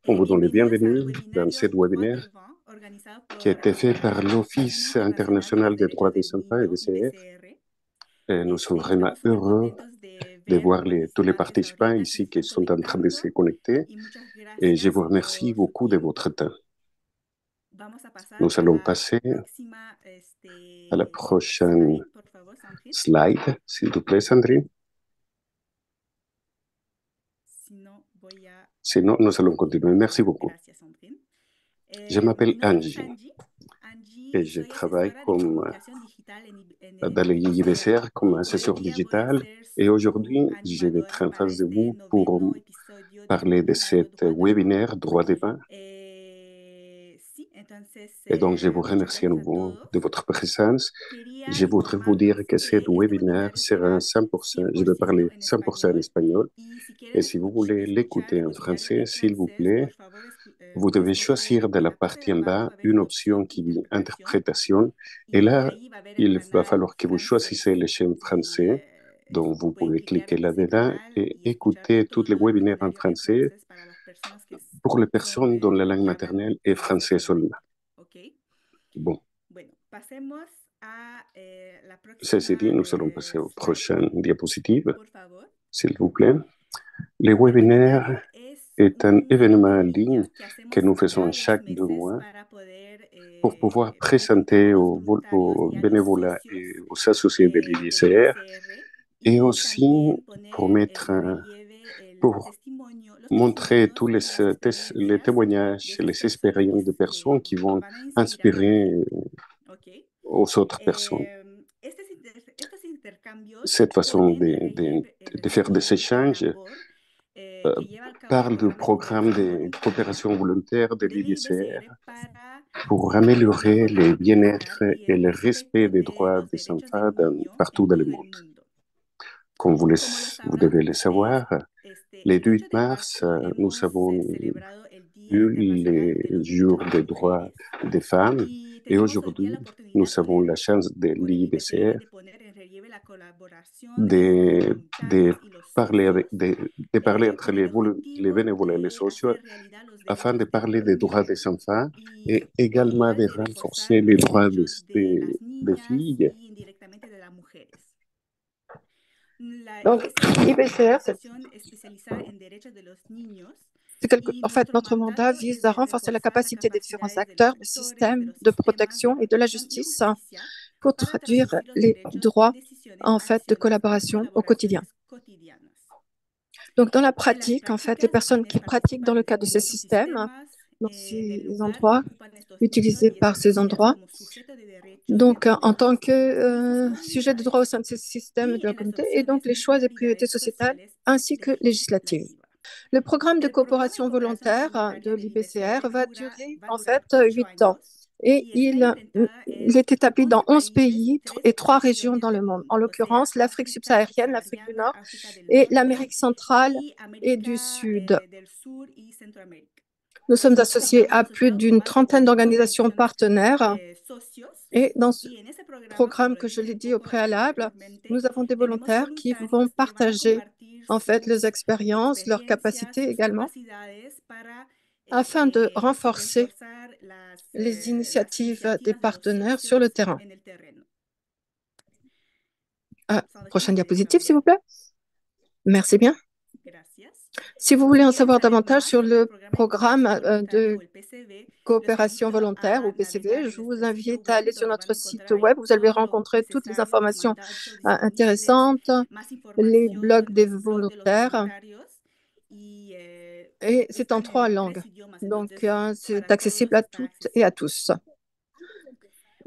On vous donne les Bienvenidos al bienvenus dans webinario ce webinaire 4EVA organizado qui a por été fait par l'Office Oficina Nacional de international los des droits Derechos des del enfants et Niño, VCR. BCR. Et nous sommes Y vraiment estamos súper heureux contentos de de ver voir tous les participantes participants ahorita que se ici qui están sont en train de se conectando connecter. y muchas Et je gracias vous remercie por su beaucoup de tiempo. votre temps. Vamos a pasar Nous a allons la passer próxima à la slide, prochaine por favor, Sandrine. slide, s'il vous plaît, Sandrine. Si no, voy a Sinon, nous allons continuer. Merci continuar. beaucoup. Gracias, Sandrine. Je Mi m'appelle nombre es Angie Angie. et Angie, je soy travaille asesora de comme comunicación digital en dans el les IBCR IBCR comme y hoy assesseur día voy a digital. ser Et su aujourd'hui, je vais être animadora en para face de este vous pour noveno episodio del parler de webinario cet Droit Devant. webinaire Droit des vins. Sí, entonces Et donc, je vous muchas remercie à gracias a nouveau todos. de votre présence. Quería Je voudrais vous dire informarles que ce que este webinaire webinario sera será 100%, je vais 100% parler en 100% en español espagnol. y si Et quieren si vous voulez escuchar l'écouter el en webinario français, en s'il vous francés, por plaît, favor vous devez choisir de en la la parte de partie en abajo bas va a haber une una option opción qui dit interpretación interprétation. Et y là, ahí va a haber el il va canal falloir que vous francés choisissez les chaînes y français. Donc, vous pueden pouvez clicar cliquer en ese là-dedans canal et y escuchar écouter tous les todo el webinaires en webinario en français francés para las personas pour les son, personnes dont la langue que hablan maternelle est francés français seulement. fluente. ¿Ok? Bon, Bueno, pasemos a la ceci dit, próxima nous allons passer aux slide, prochaines diapositives, por favor. s'il vous plaît. Les El webinaires webinario es est un un foro événement en en ligne línea que que hacemos nous faisons cada dos chaque deux meses mois para poder pour pouvoir presentar présenter a los aux voluntarios y a los bénévolats socios et aux associés de del l'IBCR IBCR et y aussi también pour poner mettre, en relieve pour los montrer testimonios tous y las les experiencias de témoignages et esas les expériences personas de que personnes qui vont van a inspirarnos. inspirer ¿Ok? aux autres personnes. Estos intercambios Cette façon ponen en relieve de faire des la échanges labor que lleva a cabo el parle du programa de programme cooperación de voluntaria coopération volontaire de del l'IBCR IBCR para pour améliorer le mejorar el bien-être bienestar y et el le respect respeto des de droits los des derechos enfants del niño partout en dans le todo el monde. mundo. Comme Como lo vous sabrán, devez le savoir, le el 8 8 de mars, marzo nous hemos avons celebrado el Día eu Internacional de les los Derechos jours de las des droits Mujeres des femmes y et tenemos hoy día aujourd'hui, la oportunidad nous avons la chance de por el IBCR l'IBCR de poner en relieve la colaboración entre los de voluntarios y los parler, socios de parler entre con el les objetivo bénévoles et les de sociaux hacer realidad los afin de derechos del parler des droits niño des enfants et e également igual de de reforzar renforcer les los droits derechos de las des niñas filles. y indirectamente de las mujeres. Donc, IBCR es una IBCR, organización especializada en derechos de los niños y en fait, nuestro notre mandat mandato vise es à de renforcer la reforzar las capacité des différents capacidades de los acteurs du actores, de système los de sistemas de protection et de la protección y justice justicia pour para traduire traducir los les derechos en droits, decisiones, en fait, de acciones y collaboration au quotidien. colaboraciones cotidianas. Donc, dans la En las pratique, en fait, les prácticas, personnes quienes qui pratiquent dans le participan cadre de ces en estos systèmes, sistemas dans del ces lugar que endroits, ocupan estos niños utilisés y par estas ces niñas endroits, como sujetos de derechos donc dentro de en los tant que sistemas y sus sujet de droit au comunidades sein de ces systèmes y de la en las communauté, et donc opciones les y choix et priorités prioridades sociétales sociales y ainsi que législatives. legislativas. Le programme de El programa de coopération cooperación volontaire de voluntaria del l'IBCR IBCR va durer va a en durar fait 8 8 ans años et y está il implementada en est établi dans 11 11 países y pays et 3 3 régions regiones dans le del monde, en mundo, o sea, l'occurrence l'Afrique África subsaharienne, l'Afrique du subsahariana, Nord África del et Norte l'Amérique centrale y et du América Sud. del Sur y Centroamérica. Nous sommes associés Estamos à plus asociados con d'une más de trentaine 40 d'organisations organizaciones partenaires socios et dans ce y en ese programa, como programme lo que je dije l'ai un dit au poco préalable, anteriormente, nous avons des tenemos volontaires qui vont voluntarios que van a partager compartir en fait leurs sus expériences, leurs experiencias, capacités sus également, capacidades para afin de renforcer reforzar les las initiatives des iniciativas de los partenaires sur le socios terrain. en el terreno. Prochaine Sandrine, ¿puedes diapositive, s'il cambiar? vous plaît. Merci bien. Gracias. Si vous voulez Si en quieren savoir saber davantage más sur sobre el le programa de programme cooperación voluntaria o de el PCV, los coopération invito volontaire ou a PCV, navegar en je vous nuestro sitio invite à aller web, sur donde van notre a site encontrar ahí web. Vous allez todo lo rencontrer toutes les necesario, los informations mandatos disponibles, intéressantes, más les blogs información, des los blogs de los volontaires, voluntarios y et c'est en están 3 en langues. 3 idiomas, Donc, entonces c'est para accessible todos à está toutes et à accesible. tous.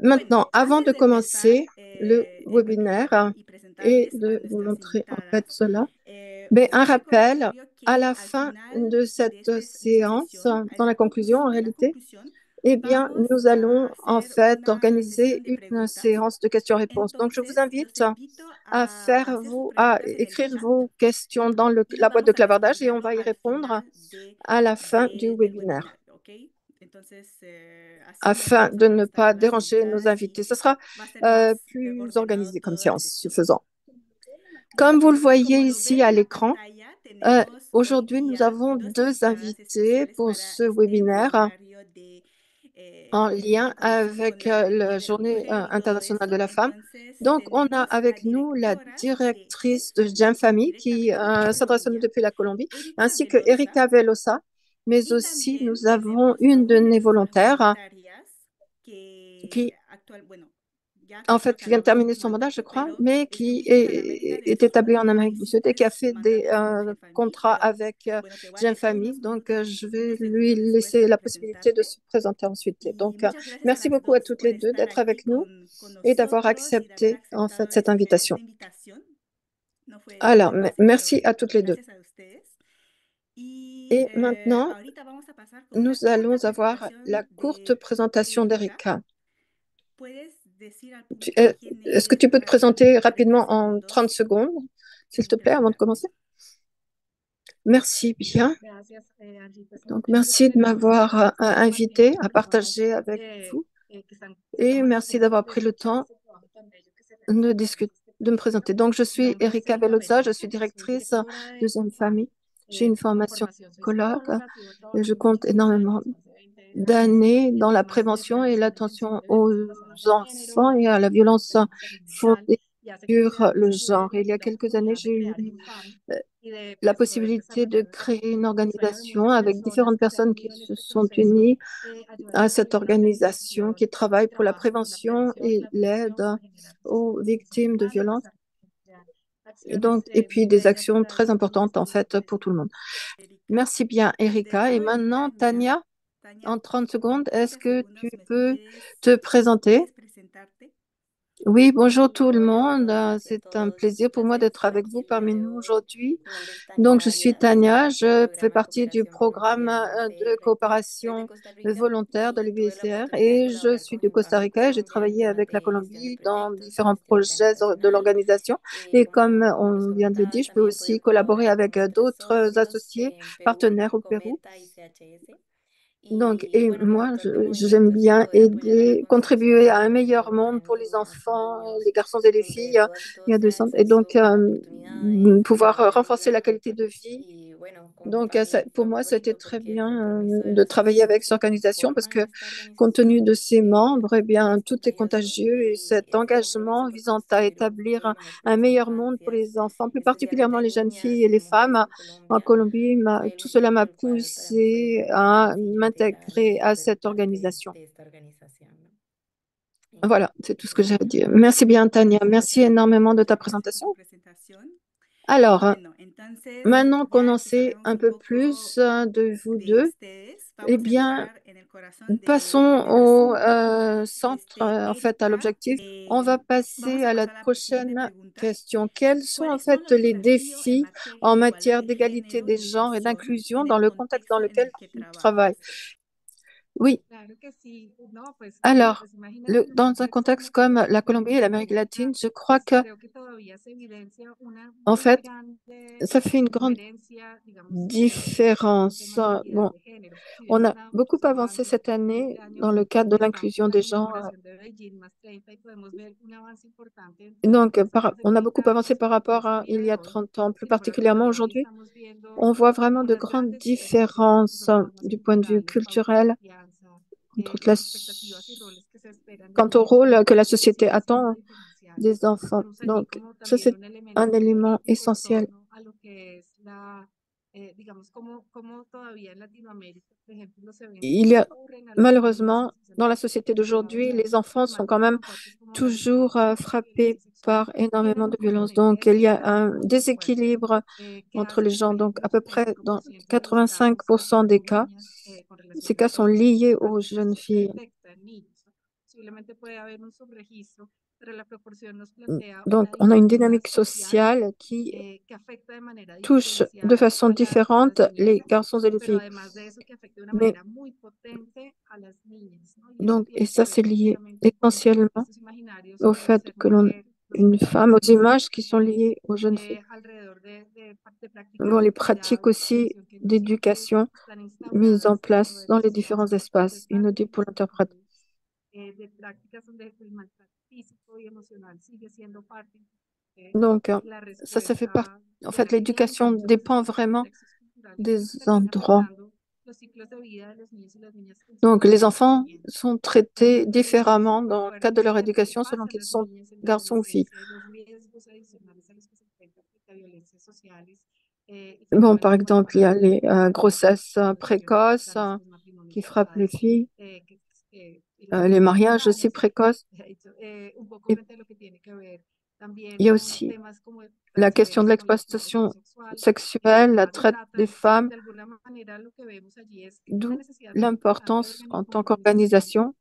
Bueno, Maintenant, avant antes de de empezar commencer le el webinario webinaire y et presentarles a de vous nuestras montrer en invitadas, fait cela, mais un un rappel, recordatorio à que la al fin final de de esta séance, sesión, dans la conclusion en en la réalité, conclusión, eh bien, vamos nous a allons en hacer fait una organiser sesión de une preguntas. séance de questions-réponses. Donc, je vous Entonces, los invite invito à a hacer sus à preguntas en el écrire chat vos questions dans y la boîte de vamos a clavardage et on responderlo va y al répondre final à la fin du del webinaire, webinario, ¿ok? Entonces, así no afin vamos a de ne molestar pas a las déranger nos invitadas y invités. Ce sera va a ser más plus ordenado organisé comme toda la séance, ce sesión. faisant. Bueno, Comme vous le voyez como lo ven ici en à la l'écran, pantalla, Aujourd'hui, nous avons deux invités pour ce webinaire en lien avec la Journée internationale de la femme. Donc, on a avec nous la directrice de Gem Family qui s'adresse à nous depuis la Colombie, ainsi que Erika Velosa, mais aussi nous avons une de nos volontaires qui, en fait, qui vient de terminer son mandat, je crois, mais qui est établie en Amérique du Sud et qui a fait des contrats avec Gem Family. Donc, je vais lui laisser la possibilité de se présenter ensuite. Donc, merci beaucoup à toutes les deux d'être avec nous et d'avoir accepté, en fait, cette invitation. Alors, merci à toutes les deux. Et maintenant, nous allons avoir la courte présentation d'Erika. Est-ce que tu peux te présenter rapidement en 30 secondes, s'il te plaît, avant de commencer? Merci bien. Donc, merci de m'avoir invité à partager avec vous et merci d'avoir pris le temps de discuter, de me présenter. Donc, je suis Erika Velosa, je suis directrice de Jeune Famille. J'ai une formation psychologue et je compte énormément d'années dans la prévention et l'attention aux enfants et à la violence fondée sur le genre. Il y a quelques années, j'ai eu la possibilité de créer une organisation avec différentes personnes qui se sont unies à cette organisation qui travaille pour la prévention et l'aide aux victimes de violences. Et puis des actions très importantes en fait pour tout le monde. Merci bien, Erika. Et maintenant, Tania, en 30 secondes, est-ce que tu peux te présenter? Oui, bonjour tout le monde. C'est un plaisir pour moi d'être avec vous parmi nous aujourd'hui. Donc, je suis Tania, je fais partie du programme de coopération volontaire de l'UBCR et je suis du Costa Rica. J'ai travaillé avec la Colombie dans différents projets de l'organisation. Et comme on vient de le dire, je peux aussi collaborer avec d'autres associés partenaires au Pérou. Donc, et moi, j'aime bien aider, contribuer à un meilleur monde pour les enfants, les garçons et les filles et adolescents. Et donc, pouvoir renforcer la qualité de vie. Donc, pour moi, c'était très bien de travailler avec cette organisation parce que, compte tenu de ses membres, eh bien, tout est contagieux et cet engagement visant à établir un meilleur monde pour les enfants, plus particulièrement les jeunes filles et les femmes en Colombie, tout cela m'a poussé à m'intégrer à cette organisation. Voilà, c'est tout ce que j'ai à dire. Merci bien, Tania. Merci énormément de ta présentation. Alors, maintenant qu'on en sait un peu plus de vous deux, eh bien, passons au centre, en fait, à l'objectif. On va passer à la prochaine question. Quels sont en fait les défis en matière d'égalité des genres et d'inclusion dans le contexte dans lequel tu travailles? Oui, alors, dans un contexte comme la Colombie et l'Amérique latine, je crois que, en fait, ça fait une grande différence. Bon, on a beaucoup avancé cette année dans le cadre de l'inclusion des gens. Donc, on a beaucoup avancé par rapport à il y a 30 ans, plus particulièrement aujourd'hui. On voit vraiment de grandes différences du point de vue culturel entre quant au rôle que la société attend des enfants. Donc, ça, c'est un élément essentiel. Il y a malheureusement, dans la société d'aujourd'hui, les enfants sont quand même toujours frappés par énormément de violences. Donc, il y a un déséquilibre entre les gens. Donc, à peu près dans 85% des cas, ces cas sont liés aux jeunes filles. Donc, on a une dynamique sociale qui touche de façon différente les garçons et les filles. Mais, donc, et ça, c'est lié essentiellement au fait que une femme, aux images qui sont liées aux jeunes filles. Bon, les pratiques aussi d'éducation mises en place dans les différents espaces, inaudibles pour l'interprète. Donc, ça fait partie. En fait, l'éducation dépend vraiment des endroits. Donc, les enfants sont traités différemment dans le cadre de leur éducation selon qu'ils sont garçons ou filles. Bon, par exemple, il y a les grossesses précoces qui frappent les filles, les mariages aussi précoces. Et il y a aussi la question de l'exploitation sexuelle, la traite des femmes, d'où l'importance en tant qu'organisation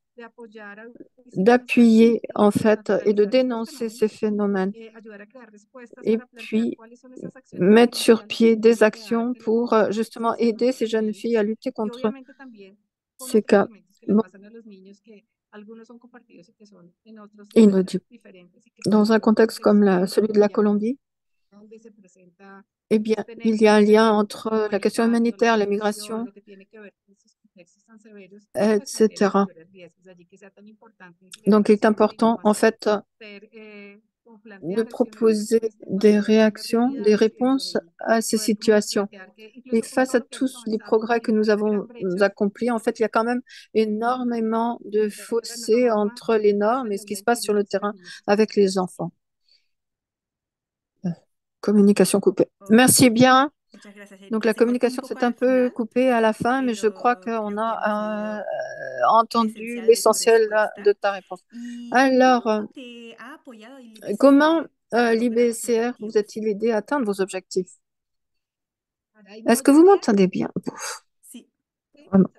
d'appuyer en fait et de dénoncer ces phénomènes et puis mettre sur pied des actions pour justement aider ces jeunes filles à lutter contre ces cas inaudibles. Dans un contexte comme celui de la Colombie, eh bien, il y a un lien entre la question humanitaire, la migration, etc. Donc, il est important, en fait, de proposer des réactions, des réponses à ces situations. Et face à tous les progrès que nous avons accomplis, en fait, il y a quand même énormément de fossés entre les normes et ce qui se passe sur le terrain avec les enfants. Communication coupée. Merci bien. Donc la communication s'est un peu coupée à la fin, mais je crois qu'on a entendu l'essentiel de ta réponse. Alors, comment l'IBCR vous a-t-il aidé à atteindre vos objectifs? Est-ce que vous m'entendez bien? Vraiment.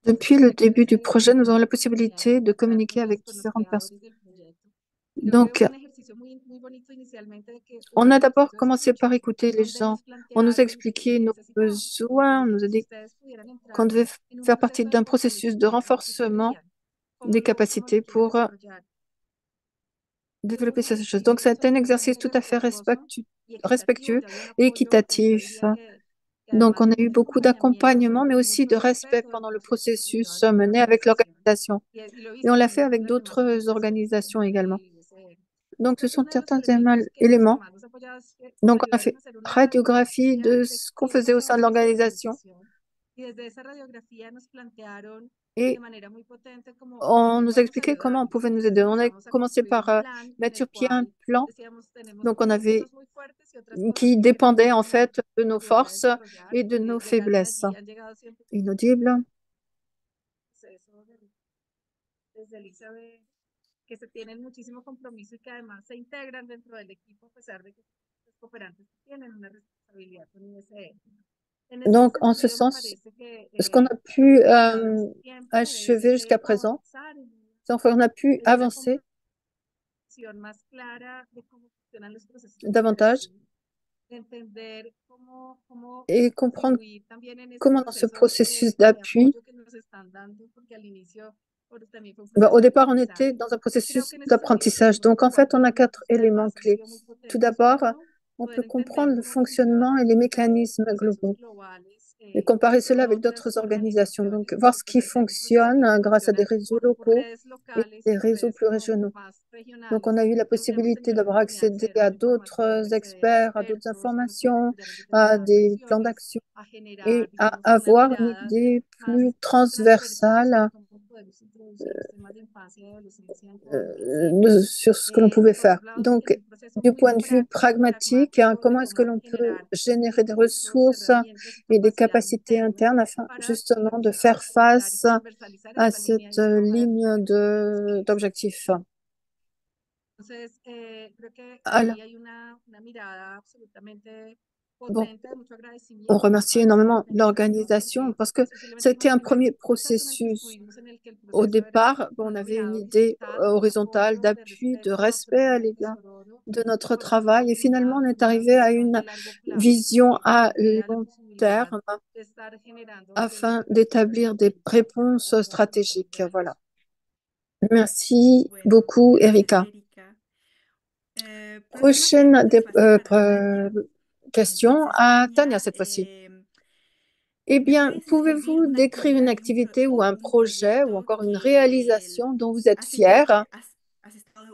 Depuis le début du projet, nous avons la possibilité de communiquer avec différentes personnes. Donc, on a d'abord commencé par écouter les gens. On nous a expliqué nos besoins, on nous a dit qu'on devait faire partie d'un processus de renforcement des capacités pour développer ces choses. Donc, c'est un exercice tout à fait respectueux et équitatif. Donc, on a eu beaucoup d'accompagnement, mais aussi de respect pendant le processus mené avec l'organisation. Et on l'a fait avec d'autres organisations également. Donc, ce sont certains éléments. Donc, on a fait radiographie de ce qu'on faisait au sein de l'organisation. Et on nous a expliqué comment on pouvait nous aider. On a commencé par mettre sur pied un plan. Donc, on avait qui dépendait en fait de nos forces et de nos faiblesses. Inaudible. Donc, en ce sens, ce qu'on a pu achever jusqu'à présent, c'est enfin, on a pu avancer davantage et comprendre comment dans ce processus d'appui, au départ, on était dans un processus d'apprentissage. Donc, en fait, on a 4 éléments clés. Tout d'abord, on peut comprendre le fonctionnement et les mécanismes globaux et comparer cela avec d'autres organisations. Donc, voir ce qui fonctionne grâce à des réseaux locaux et des réseaux plus régionaux. Donc, on a eu la possibilité d'avoir accédé à d'autres experts, à d'autres informations, à des plans d'action et à avoir une idée plus transversale sur ce que l'on pouvait faire. Donc, du point de vue pragmatique, comment est-ce que l'on peut générer des ressources et des capacités internes afin justement de faire face à cette ligne d'objectifs? Alors, bon, on remercie énormément l'organisation parce que c'était un premier processus. Au départ, on avait une idée horizontale d'appui, de respect à l'égard de notre travail et finalement, on est arrivé à une vision à long terme afin d'établir des réponses stratégiques. Voilà. Merci beaucoup, Erika. Prochaine question à Tania cette fois-ci. Eh bien, pouvez-vous décrire une activité ou un projet ou encore une réalisation dont vous êtes fier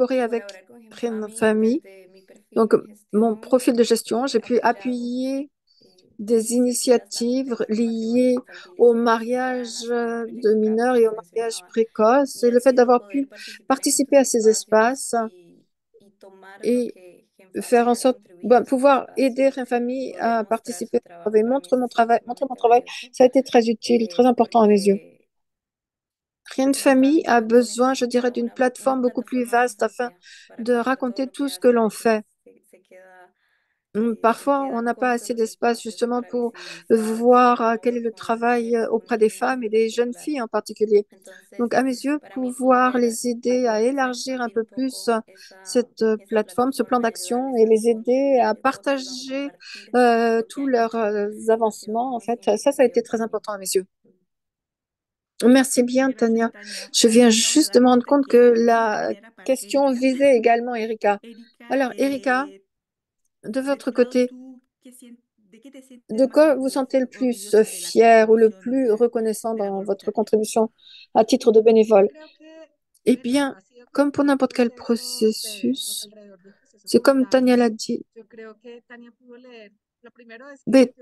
collaboré avec Prime Famille. Donc, mon profil de gestion, j'ai pu appuyer des que quizás initiatives antes el liées matrimonio infantil au estaba centrado en mariage la familia de mineurs et au donde se mariage daba. précoce. Et Y le fait así el d'avoir poder pu participar en estos participer à ces espacios espaces y tomar lo et que en faire en familia ha sorte, contribuido a estos pouvoir aider espacios une y famille poder à mostrar participer su au travail, trabajo, para mí es montrer mon supremamente travail, valioso, ça a été très utile, très important à mes yeux. Une porque famille a también besoin, je dirais, necesita d'une una plateforme beaucoup plus plataforma más vaste afin amplia para de contar todo raconter lo que tout ce que hace. A l'on veces fait. se Parfois, on queda n'a pas corto assez los d'espace espacios justement para pour visibilizar voir su quel est labor le con travail mujeres, con auprès des niñas femmes et en des jeunes particular. filles en particulier. Donc, Entonces, à mes yeux, para mí pouvoir poder les aider à ayudarles a élargir un expandir peu un plus poco cette esa plateforme, ce plan plataforma, d'action ayudarles et a les aider à contribuir, perdón, partager compartir todo lo que tous han leurs hecho, ha sido avancements, en muy fait, ça a été significativo très para mí. important à mes yeux. Merci bien, Gracias, Tania. Tania. Je Me viens acabo de juste de dar me rendre cuenta compte que que mi la comentaria era para question Erika. visait également Erika. Erika, Alors, Erika, de de votre pronto côté, tú, ¿de qué te sientes de más quoi vous sentez le plus orgullosa de la fier ou le contribución plus reconnaissant de la dans votre voluntaria? contribution à titre de bénévole? Eh bien, comme pour n'importe quel processus, c'est comme Tania l'a dit. Mais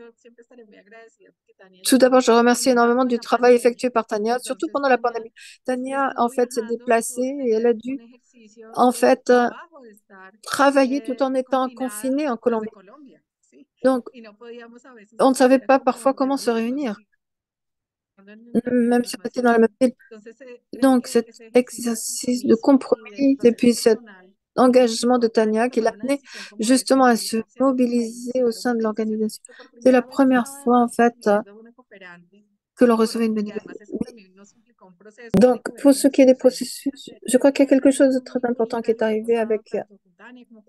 tout d'abord, je remercie énormément du travail effectué par Tania, surtout pendant la pandémie. Tania, en fait, s'est déplacée et elle a dû, en fait, travailler tout en étant confinée en Colombie. Donc, on ne savait pas parfois comment se réunir, même si on était dans la même ville. Donc, cet exercice de compromis et puis cet engagement de Tania qui l'a amené justement à se mobiliser au sein de l'organisation. C'est la première fois, en fait, que l'on recevait une bénévolie. Donc, pour ce qui est des processus, je crois qu'il y a quelque chose de très important qui est arrivé avec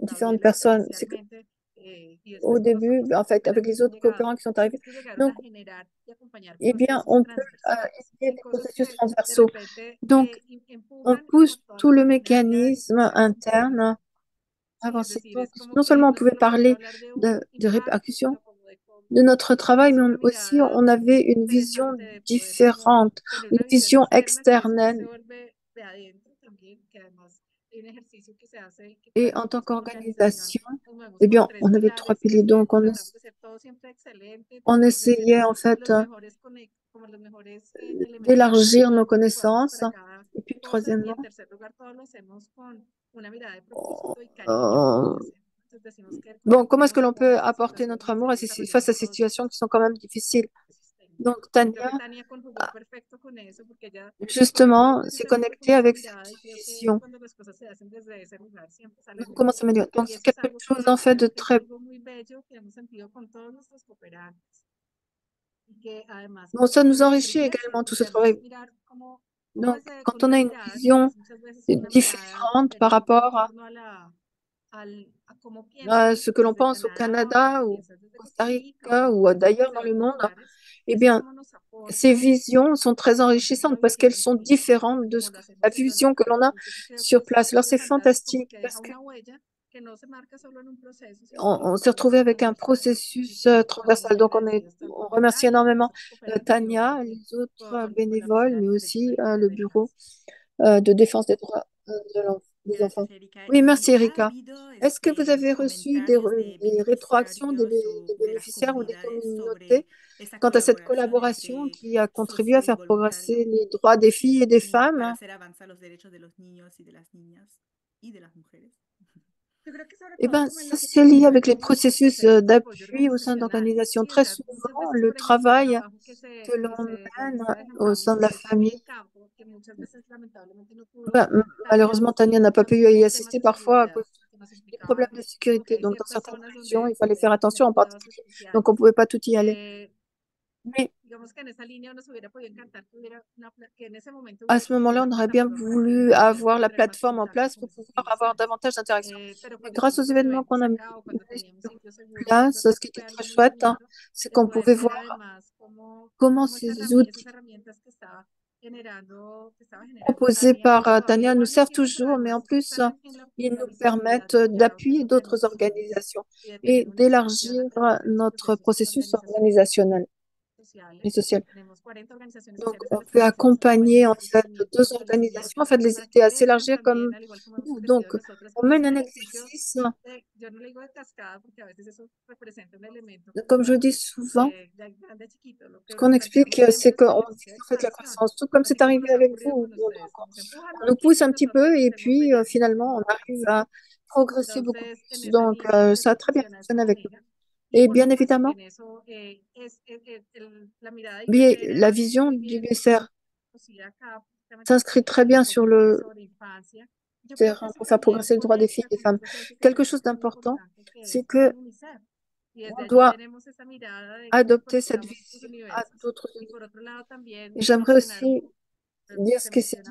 différentes personnes. C'est qu'au début, en fait, avec les autres coopérants qui sont arrivés, donc, eh bien, on peut initier des processus transversaux. Donc, on pousse tout le mécanisme interne à avancer. Donc, non seulement on pouvait parler de répercussions de notre travail, mais aussi on avait une vision différente, une vision externe. Et en tant qu'organisation, eh bien, on avait trois piliers. Donc, on essayait en fait d'élargir nos connaissances. Et puis, troisièmement, on- bon, comment est-ce que l'on peut apporter notre amour face à ces situations qui sont quand même difficiles? Donc, Tania, justement, s'est connectée avec cette vision. Donc, comment s'améliorer? Donc, c'est quelque chose, en fait, de très... Bon, ça nous enrichit également, tout ce travail. Donc, quand on a une vision différente par rapport à ce que l'on pense au Canada ou au Costa Rica ou d'ailleurs dans le monde, eh bien, ces visions sont très enrichissantes parce qu'elles sont différentes de la vision que l'on a sur place. Alors, c'est fantastique parce que on s'est retrouvé avec un processus transversal. Donc, on remercie énormément Tania, les autres bénévoles, mais aussi le bureau de défense des droits des enfants. Gracias, Erika. Oui, ¿Y merci ha Erika. habido Est-ce que vous avez reçu comentarios de des rétroactions beneficiarios des o de las bénéficiaires ou des comunidades communautés sobre esa quant à cette colaboración collaboration entre qui a contribué à socio y faire voluntario progresser les droits des filles et des para femmes? hacer avanzar los derechos de los niños y de las niñas y de las mujeres? Eh bien, ça, c'est lié avec les processus d'appui au sein d'organisations. Très souvent, le travail que l'on mène au sein de la famille, ben, malheureusement, Tania n'a pas pu y assister parfois à cause des problèmes de sécurité. Donc, dans certaines régions, il fallait faire attention en particulier. Donc, on ne pouvait pas tout y aller. Mais à ce moment-là, on aurait bien voulu avoir la plateforme en place pour pouvoir avoir davantage d'interactions. Mais grâce aux événements qu'on a mis sur place, ce qui était très chouette, hein, c'est qu'on pouvait voir comment ces outils proposés par Tania nous servent toujours, mais en plus, ils nous permettent d'appuyer d'autres organisations et d'élargir notre processus organisationnel. et sociales. Donc, on peut accompagner en fait deux organisations, en fait, les aider à s'élargir comme nous. Donc, on mène un exercice, comme je dis souvent, ce qu'on explique, c'est qu'on vise en fait la croissance, tout comme c'est arrivé avec vous. Donc, on nous pousse un petit peu et puis finalement, on arrive à progresser beaucoup plus. Donc, ça a très bien fonctionné avec nous. Et bien évidemment, la vision du BCR s'inscrit très bien sur le terrain pour faire progresser le droit des filles et des femmes. Quelque chose d'important, c'est que on doit adopter cette vision à d'autres niveaux. J'aimerais aussi dire ce que c'est dit,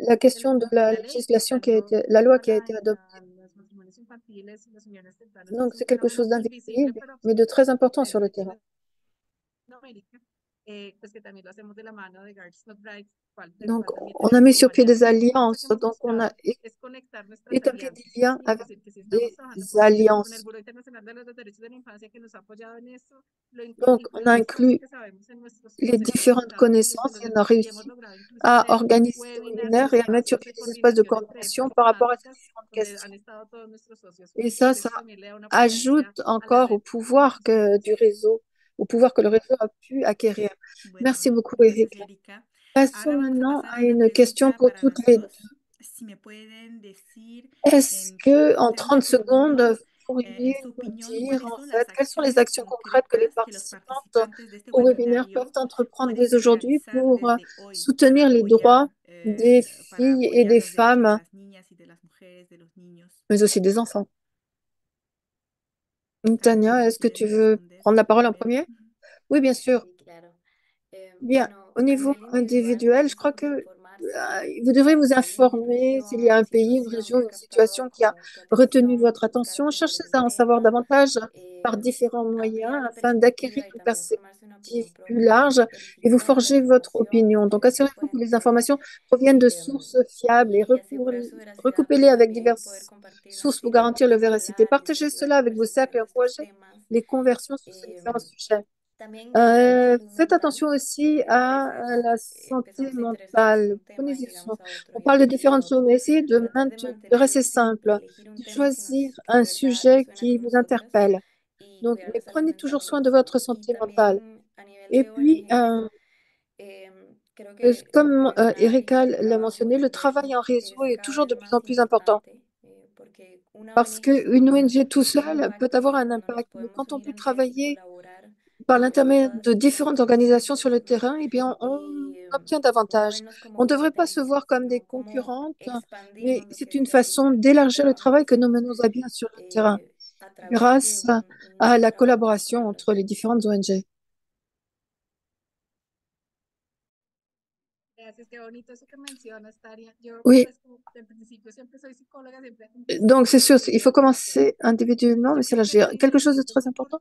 la question de la législation qui a été, la loi qui a été adoptée. Donc, c'est quelque chose d'invisible, mais de très important sur le terrain. Donc, on a mis sur pied des alliances, donc on a établi des liens avec des alliances. Donc, on a inclus les différentes connaissances et on a réussi à organiser des webinaires et à mettre sur pied des espaces de coordination par rapport à ces différentes questions. Et ça ajoute encore au pouvoir du réseau, au pouvoir que le réseau a pu acquérir. Merci beaucoup, Eric. Passons maintenant à une question pour toutes les deux. Est-ce que, en 30 secondes, vous pourriez nous dire, en fait, quelles sont les actions concrètes que les participantes au webinaire peuvent entreprendre dès aujourd'hui pour soutenir les droits des filles et des femmes, mais aussi des enfants? Tania, est-ce que tu veux prendre la parole en premier? Oui, bien sûr. Bien, au niveau individuel, je crois que vous devrez vous informer s'il y a un pays, une région, une situation qui a retenu votre attention. Cherchez à en savoir davantage par différents moyens afin d'acquérir une perspective plus large et vous forger votre opinion. Donc, assurez-vous que les informations proviennent de sources fiables et recoupez-les avec diverses sources pour garantir leur véracité. Partagez cela avec vos cercles et encouragez les conversions sur ces différents sujets. Faites attention aussi à la santé mentale. Prenez-y soin. On parle de différentes choses, mais essayez de rester simple, de choisir un sujet qui vous interpelle. Donc, mais prenez toujours soin de votre santé mentale. Et puis, comme Erika l'a mentionné, le travail en réseau est toujours de plus en plus important. Parce qu'une ONG tout seul peut avoir un impact, mais quand on peut travailler par l'intermédiaire de différentes organisations sur le terrain, eh bien, on obtient davantage. On ne devrait pas se voir comme des concurrentes, mais c'est une façon d'élargir le travail que nous menons à bien sur le terrain grâce à la collaboration entre les différentes ONG. Oui, donc c'est sûr, il faut commencer individuellement, mais c'est là, quelque chose de très important,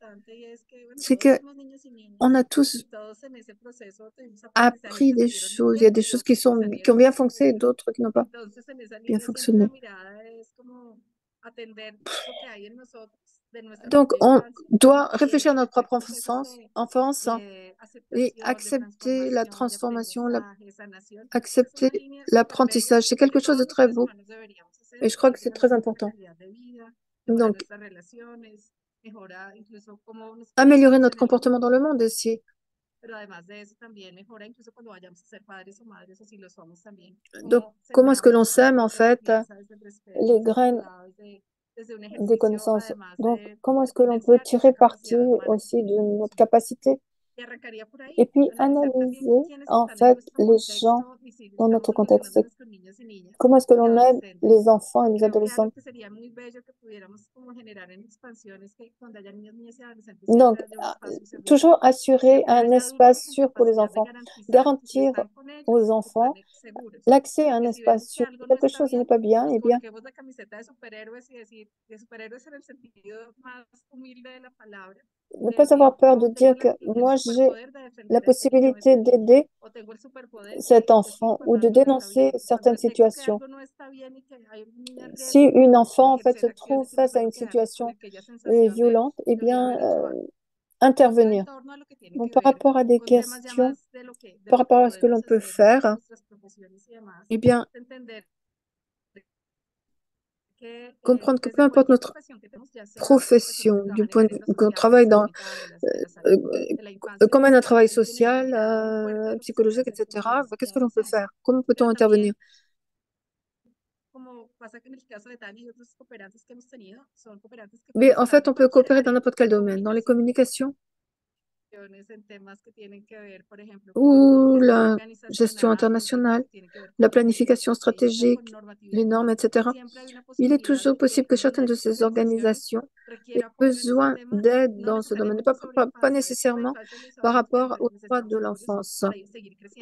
c'est que on a tous appris des choses. Il y a des choses qui ont bien fonctionné et d'autres qui n'ont pas bien fonctionné. Donc, on doit réfléchir à notre propre enfance et accepter la transformation, accepter l'apprentissage. C'est quelque chose de très beau et je crois que c'est très important. Donc, améliorer notre comportement dans le monde aussi. Donc, comment est-ce que l'on sème en fait les graines des connaissances? Donc, comment est-ce que l'on peut tirer parti aussi de notre capacité et puis analyser en fait les gens dans notre contexte. Comment est-ce que l'on aide les enfants et les adolescents? Donc, toujours assurer un espace sûr pour les enfants, garantir aux enfants l'accès à un espace sûr. Si quelque chose n'est pas bien, eh bien, ne pas avoir peur de dire que moi j'ai la possibilité d'aider cet enfant ou de dénoncer certaines situations. Si une enfant en fait se trouve face à une situation violente, eh bien intervenir. Bon, par rapport à des questions, par rapport à ce que l'on peut faire, eh bien, comprendre que peu importe notre profession, du point de vue qu'on travaille dans, euh, qu'on mène un travail social, psychologique, etc., ben, qu'est-ce que l'on peut faire? Comment peut-on intervenir? Mais en fait, on peut coopérer dans n'importe quel domaine, dans les communications ou la gestion internationale, la planification stratégique, les normes, etc. Il est toujours possible que certaines de ces organisations aient besoin d'aide dans ce domaine, pas nécessairement par rapport aux droits de l'enfance.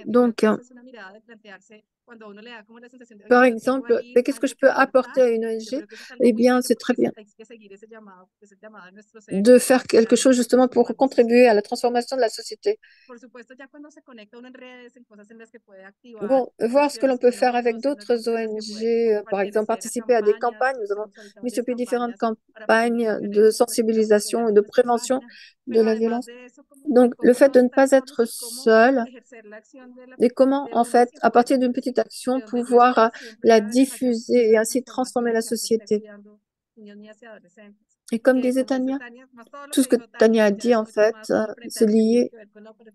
Donc, par exemple, mais qu'est-ce que je peux apporter à une ONG? Eh bien, c'est très bien de faire quelque chose justement pour contribuer à la transformation de la société. Bon, voir ce que l'on peut faire avec d'autres ONG, par exemple, participer à des campagnes. Nous avons mis sur pied différentes campagnes de sensibilisation et de prévention de la violence. Donc, le fait de ne pas être seul et comment, en fait, à partir d'une petite action, pouvoir la diffuser et ainsi transformer la société. Et comme disait Tania, tout ce que Tania a dit, en fait, c'est lié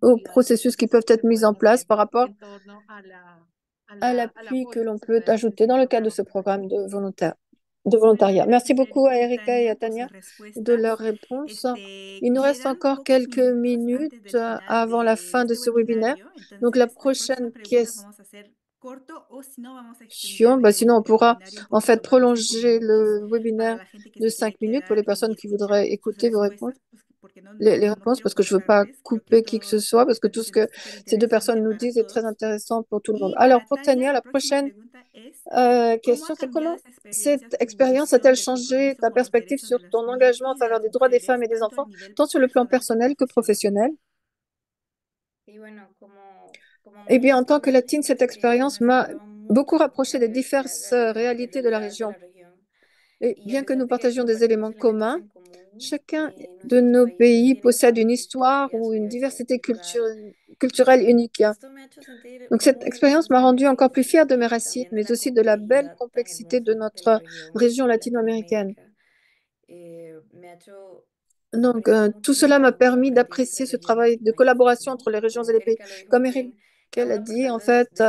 aux processus qui peuvent être mis en place par rapport à l'appui que l'on peut ajouter dans le cadre de ce programme de volontariat. Merci beaucoup à Erika et à Tania de leurs réponses. Il nous reste encore quelques minutes avant la fin de ce webinaire. Donc, la prochaine question, sinon on pourra en fait prolonger le webinaire de 5 minutes pour les personnes qui voudraient écouter vos réponses. Les réponses, parce que je ne veux pas couper qui que ce soit, parce que tout ce que ces deux personnes nous disent est très intéressant pour tout le monde. Alors, pour Tania, la prochaine question, c'est comment cette expérience a-t-elle changé ta perspective sur ton engagement en faveur des droits des femmes et des enfants, tant sur le plan personnel que professionnel? Eh bien, en tant que latine, cette expérience m'a beaucoup rapproché des diverses réalités de la région. Et bien que nous partagions des éléments communs, chacun de nos pays possède une histoire ou une diversité culturelle unique. Donc cette expérience m'a rendue encore plus fière de mes racines, mais aussi de la belle complexité de notre région latino-américaine. Donc tout cela m'a permis d'apprécier ce travail de collaboration entre les régions et les pays. Comme Eric l'a dit, en fait,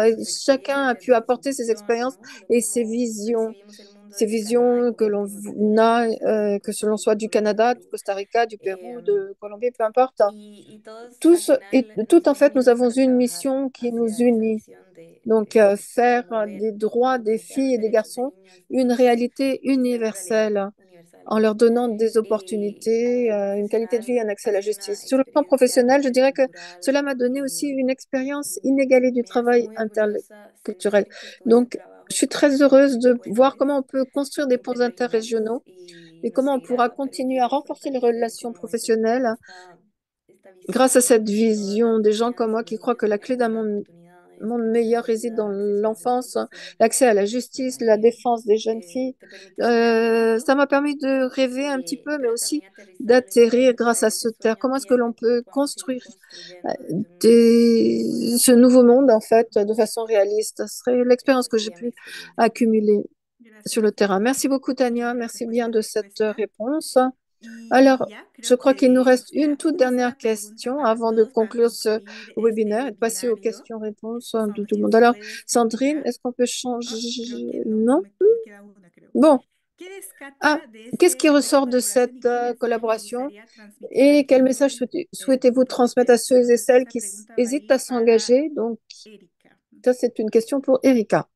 chacun a pu apporter ses expériences et ses visions que l'on a, que ce l'on soit du Canada, du Costa Rica, du Pérou, de Colombie, peu importe. Tous et toutes, en fait, nous avons une mission qui nous unit. Donc, faire des droits des filles et des garçons une réalité universelle en leur donnant des opportunités, une qualité de vie et un accès à la justice. Sur le plan professionnel, je dirais que cela m'a donné aussi une expérience inégalée du travail interculturel. Donc, je suis très heureuse de voir comment on peut construire des ponts interrégionaux et comment on pourra continuer à renforcer les relations professionnelles grâce à cette vision des gens comme moi qui croient que la clé d'un monde meilleur réside dans l'enfance, l'accès à la justice, la défense des jeunes filles. Ça m'a permis de rêver un petit peu, mais aussi d'atterrir grâce à ce terre. Comment est-ce que l'on peut construire ce nouveau monde, en fait, de façon réaliste? Ce serait l'expérience que j'ai pu accumuler sur le terrain. Merci beaucoup, Tania. Merci bien de cette réponse. Alors, je crois qu'il nous reste une toute dernière question avant de conclure ce webinaire et de passer aux questions-réponses de tout le monde. Alors, Sandrine, est-ce qu'on peut changer? Non? Bon. Ah, qu'est-ce qui ressort de cette collaboration et quel message souhaitez-vous transmettre à ceux et celles qui hésitent à s'engager? Donc, ça, c'est une question pour Erika.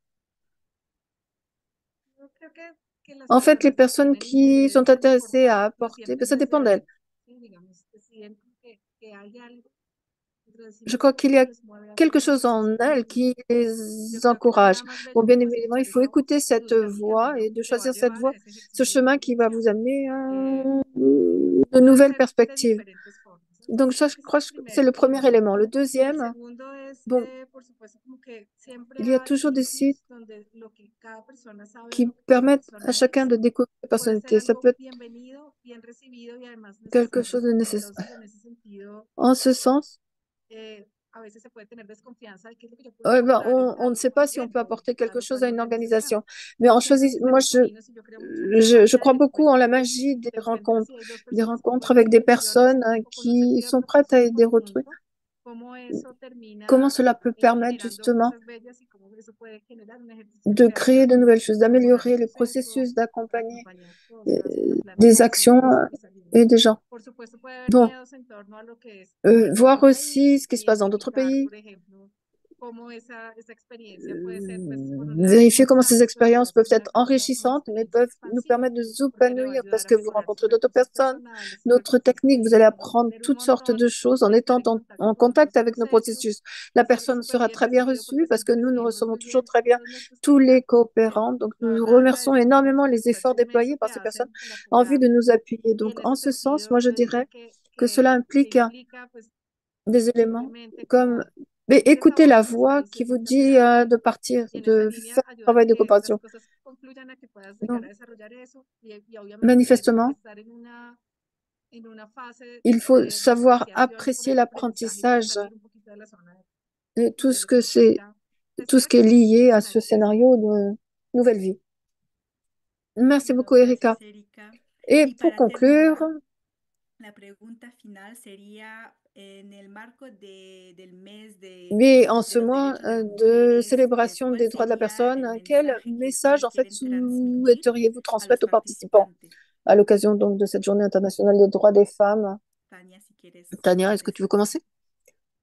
En fait, les personnes qui sont intéressées à apporter, ça dépend d'elles. Je crois qu'il y a quelque chose en elles qui les encourage. Bon, bien évidemment, il faut écouter cette voix et de choisir cette voie, ce chemin qui va vous amener à de nouvelles perspectives. Donc, ça, je crois que c'est le premier élément. Le deuxième, bon, il y a toujours des sites qui permettent à chacun de découvrir sa personnalité. Ça peut être quelque chose de nécessaire. En ce sens, on ne sait pas si on peut apporter quelque chose à une organisation, mais on choisit. Moi, je crois beaucoup en la magie des rencontres avec des personnes qui sont prêtes à aider autrui. Comment cela peut permettre justement de créer de nouvelles choses, d'améliorer les processus, d'accompagner des actions et des gens. Bon, voir aussi ce qui se passe dans d'autres pays, vérifier comment ces expériences peuvent être enrichissantes, mais peuvent nous permettre de nous épanouir parce que vous rencontrez d'autres personnes, d'autres techniques, vous allez apprendre toutes sortes de choses en étant en contact avec nos processus. La personne sera très bien reçue parce que nous recevons toujours très bien tous les coopérants. Donc, nous remercions énormément les efforts déployés par ces personnes en vue de nous appuyer. Donc, en ce sens, moi, je dirais que cela implique des éléments comme mais écoutez la voix qui vous dit de partir, de faire un travail de coopération. Donc, manifestement, il faut savoir apprécier l'apprentissage et tout ce qui est lié à ce scénario de nouvelle vie. Merci beaucoup, Erika. Gracias, Erika. Et Y pour para conclure, terminar, la pregunta final sería en el marco del mes mais en ce de los mois derechos de las de mujeres, célébration ¿cuál des droits de la sería personne, el quel mensaje que message ustedes en fait quieren transmitir souhaiteriez-vous a los transmettre aux participants participantes? à l'occasion donc de cette journée internationale des droits des femmes? Tania, si quieres Tania, est-ce que tu veux decir. commencer?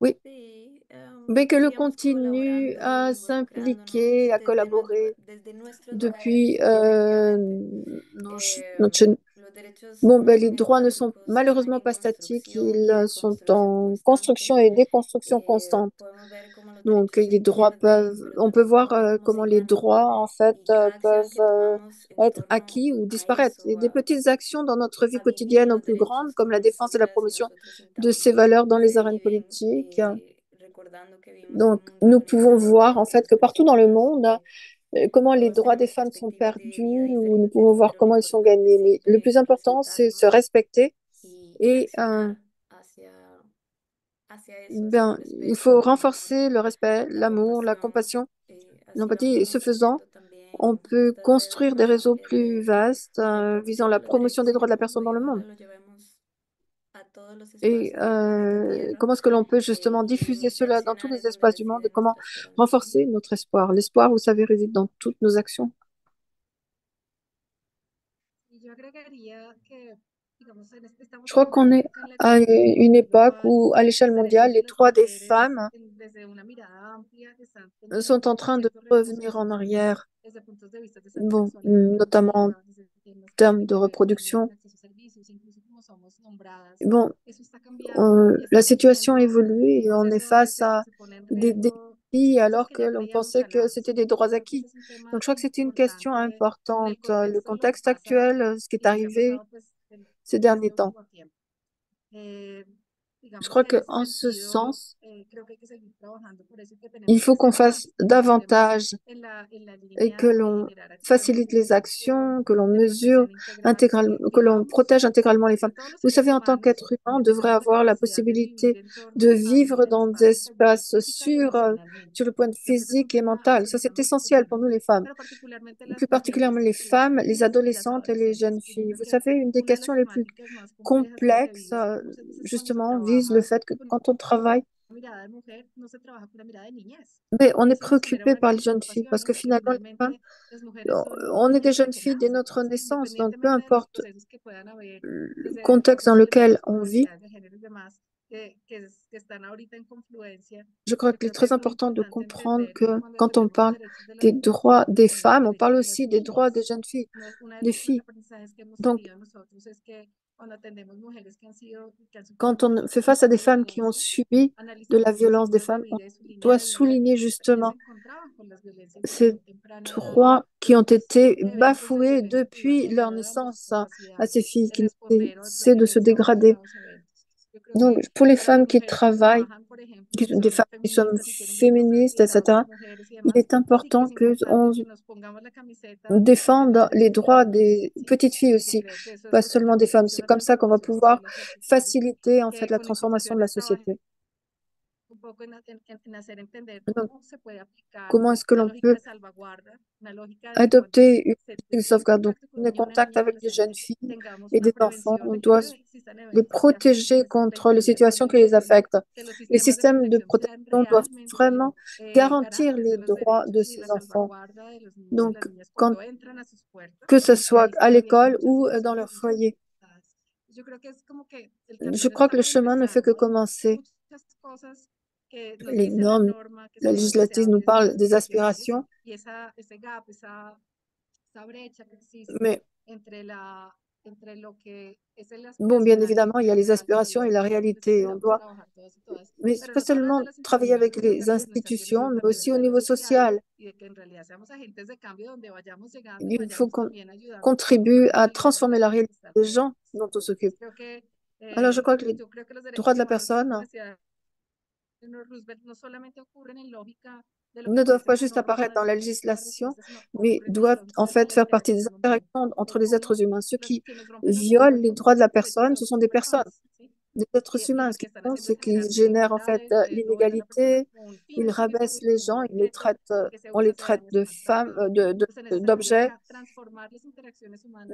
Oui. Sí, Mais que le sigamos continue colaborando, à s'impliquer, involucrándonos à collaborer desde nuestros depuis lugares, efectivamente. notre chaîne. Los derechos Bon, no ben, les son droits ne sont estáticos, están malheureusement en pas statiques, construcción y ils sont deconstrucción en constante. construction et déconstruction constante. Podemos ver cómo los Donc, derechos se pierden, pero on peut también voir podemos ver cómo comment se les ganan. droits, en fait, Y cada acción peuvent que tomamos en être torno acquis ou a disparaître. Il y a eso, des petites actions dans notre vie a vivir quotidienne aux los plus grandes, derechos comme que la défense et la nosotras y promotion nosotros de ces sintamos, valeurs dans les se arènes viven politiques. recordando que vivimos en Donc, un mundo nous pouvons conectado voir, en donde fait, los que partout dans le derechos humanos monde, comment les todos droits des tenemos femmes sont perspectivas de perdus, vida ou nous pouvons diferentes, voir pero lo comment ils sont importante es gagnés. Mais le plus siempre important, c'est se respetarnos respecter y et accionar hacia eso, hacia ben, el il faut respeto, el amor, renforcer le respect, la l'amour, la compasión. compassion, Así l'empathie. vamos Et ce faisant, construyendo on también peut estas redes construire des más réseaux amplias plus vastes de visant promoción la de los promotion derechos des en droits de el la personne mundo dans y le monde. ojalá lo llevemos a todos los Et espacios del planeta Tierra comment est-ce que l'on peut justement diffuser y cela dans tous accionar les en donde espaces du monde et reside comment nuestra esperanza. renforcer notre espoir? L'espoir, vous savez, réside dans toutes nos actions. Je crois qu'on est à une époque où, à l'échelle mondiale, les droits des femmes sont en train de revenir en arrière. Bon, notamment en termes de reproduction. Bon, la situation évolue et on est face à des défis alors que l'on pensait que c'était des droits acquis. Donc, je crois que c'était une question importante. Le contexte actuel, ce qui est arrivé ces derniers temps. Je crois qu'en ce sens, il faut qu'on fasse davantage et que l'on facilite les actions, que l'on mesure intégralement, que l'on protège intégralement les femmes. Vous savez, en tant qu'être humain, on devrait avoir la possibilité de vivre dans des espaces sûrs sur le point de physique et mental. Ça, c'est essentiel pour nous, les femmes. Plus particulièrement les femmes, les adolescentes et les jeunes filles. Vous savez, une des questions les plus complexes, justement, vise le fait que quand on travaille, mais on est préoccupé par les jeunes filles parce que finalement, les femmes, on est des jeunes filles dès notre naissance, donc peu importe le contexte dans lequel on vit, je crois qu'il est très important de comprendre que quand on parle des droits des femmes, on parle aussi des droits des jeunes filles, des filles. Donc, quand on fait face à des femmes qui ont subi de la violence des femmes, on doit souligner justement ces droits qui ont été bafoués depuis leur naissance à ces filles qui essaient de se dégrader. Donc, pour les femmes qui travaillent des femmes qui sont féministes, etc. Il est important que on défende les droits des petites filles aussi, pas seulement des femmes. C'est comme ça qu'on va pouvoir faciliter en fait la transformation de la société. Donc, comment est-ce que l'on peut adopter une politique de sauvegarde? Donc, on est en contact avec des jeunes filles et des enfants. On doit les protéger contre les situations qui les affectent. Les systèmes de protection doivent vraiment garantir les droits de ces enfants. Donc, que ce soit à l'école ou dans leur foyer. Je crois que le chemin ne fait que commencer. Les normes, la législative nous parle des aspirations, mais bon, bien évidemment, il y a les aspirations et la réalité. Mais pas seulement travailler avec les institutions, mais aussi au niveau social. Il faut qu'on contribue à transformer la réalité des gens dont on s'occupe. Alors, je crois que les droits de la personne ne doivent pas juste apparaître dans la législation, mais doivent en fait faire partie des interactions entre les êtres humains. Ceux qui violent les droits de la personne, ce sont des personnes, des êtres humains. Ce qu'ils font, c'est qu'ils génèrent en fait l'inégalité, ils rabaissent les gens, on les traite de femmes, d'objets.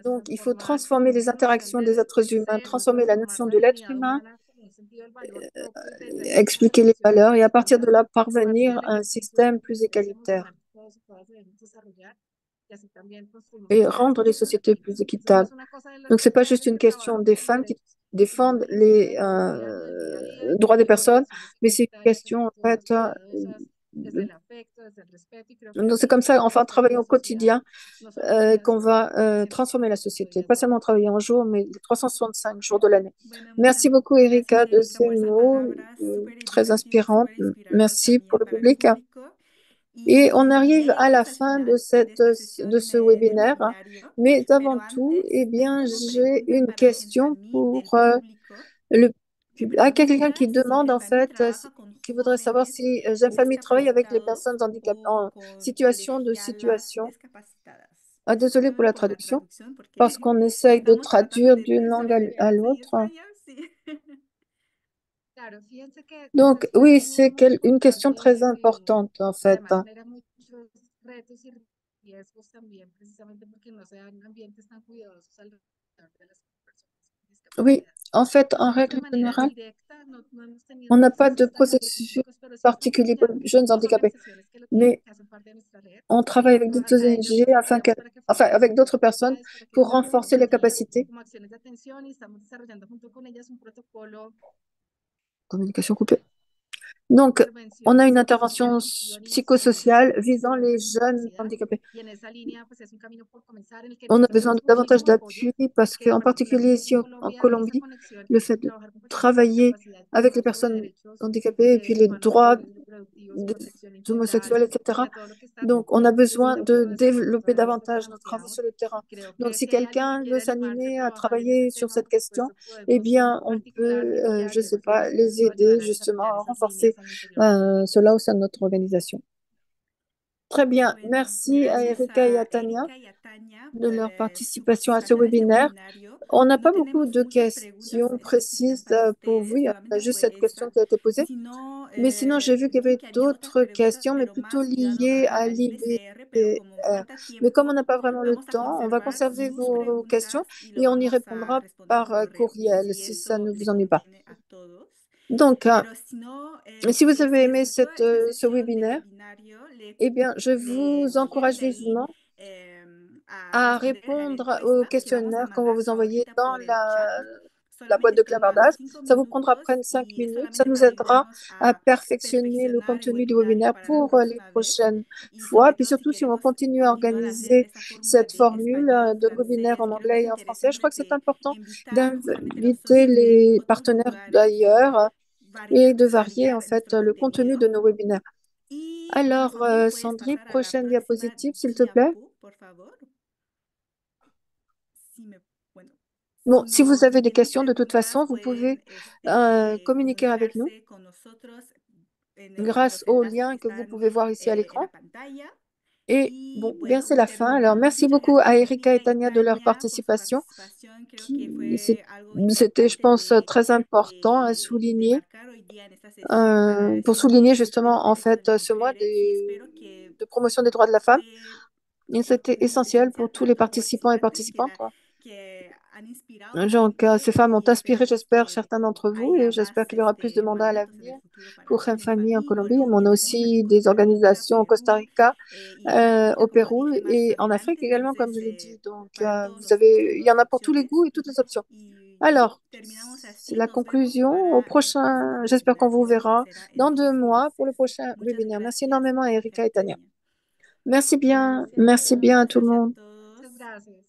Donc, il faut transformer les interactions des êtres humains, transformer la notion de l'être humain, expliquer les valeurs et à partir de là, parvenir à un système plus égalitaire et rendre les sociétés plus équitables. Donc, ce n'est pas juste une question des femmes qui défendent les droits des personnes, mais c'est une question, en fait, donc c'est comme ça, enfin, en travaillant au quotidien, qu'on va transformer la société. Pas seulement travailler un jour, mais les 365 jours de l'année. Merci beaucoup, Erika, de ces mots très inspirants. Merci pour le public. Et on arrive à la fin de ce webinaire. Mais avant tout, eh bien, j'ai une question pour le public. Ah, quelqu'un qui demande, en fait, qui voudrait savoir si Jeune Famille travaille avec les personnes handicapées en situation. Ah, désolée pour la traduction, parce qu'on essaye de traduire d'une langue à l'autre. Donc, oui, c'est une question très importante, en fait. Oui, en fait, en règle générale, on n'a pas de processus particulier pour les jeunes handicapés, mais on travaille avec d'autres ONG enfin, avec d'autres personnes pour renforcer les capacités. Communication coupée. Donc, on a une intervention psychosociale visant les jeunes handicapés. On a besoin de davantage d'appui parce qu'en particulier ici en Colombie, le fait de travailler avec les personnes handicapées et puis les droits des homosexuels, etc. Donc, on a besoin de développer davantage nos travaux sur le terrain. Donc, si quelqu'un veut s'animer à travailler sur cette question, eh bien, on peut, je ne sais pas, les aider justement à renforcer cela au sein de notre organisation. Très bien. Merci à Erika et à Tania de leur participation à ce webinaire. On n'a pas beaucoup de questions précises pour vous. Il y a juste cette question qui a été posée. Mais sinon, j'ai vu qu'il y avait d'autres questions, mais plutôt liées à l'IBR. Mais comme on n'a pas vraiment le temps, on va conserver vos questions et on y répondra par courriel si ça ne vous ennuie pas. Donc, si vous avez aimé ce webinaire, eh bien, je vous encourage vivement à répondre au questionnaire qu'on va vous envoyer dans la boîte de clavardage. Ça vous prendra à peine 5 minutes. Ça nous aidera à perfectionner le contenu du webinaire pour les prochaines fois. Puis surtout, si on continue à organiser cette formule de webinaire en anglais et en français, je crois que c'est important d'inviter les partenaires d'ailleurs et de varier en fait le contenu de nos webinaires. Alors, Sandrine, prochaine diapositive, s'il te plaît. Bon, si vous avez des questions, de toute façon, vous pouvez communiquer avec nous. grâce los au enlaces lien que que vous están pouvez voir ici à en la l'écran. pantalla. Et Y bon, bien, bueno, c'est la fin. Alors, merci muchas beaucoup gracias à a Erika et Erika y Tania de leur Tania por su participation. participación. Creo que Qui, fue algo c'était, je importante pense, très important à de souligner, marcar hoy día en esta sesión para pour decir souligner que el justement, en derecho de fait, las ce mois mujeres y espero que de promotion des droits de la femme. Et c'était essentiel pour esencial tous para les todos los participants et participantes participantes. que han inspirado a Donc, gente ces femmes ont y inspiré, esperamos j'espère, que certains d'entre vous, et haya j'espère más qu'il y aura plus de mandats à mandatos en el l'avenir futuro para pour Famille en FEMFAMI, Colombie. Mais on a Colombia. Tenemos aussi también des Costa Rica, organisations au Costa Perú Rica, y México, au como Pérou dije, más et en Afrique adelante. également, comme je Entonces, l'ai dit. Donc, para todos vous los gustos, avez, il y todas en las a pour tous les goûts opciones. et toutes les options. Y Alors, terminamos c'est así. la Nos vemos conclusion. Au para el próximo prochain, j'espère qu'on vous webinario, que verra será en dans 2 2 mois pour le meses. prochain Muchas webinaire. Merci gracias, énormément à Erika Erika y et Tania. Tania. Merci bien à tout le Gracias a monde. todos.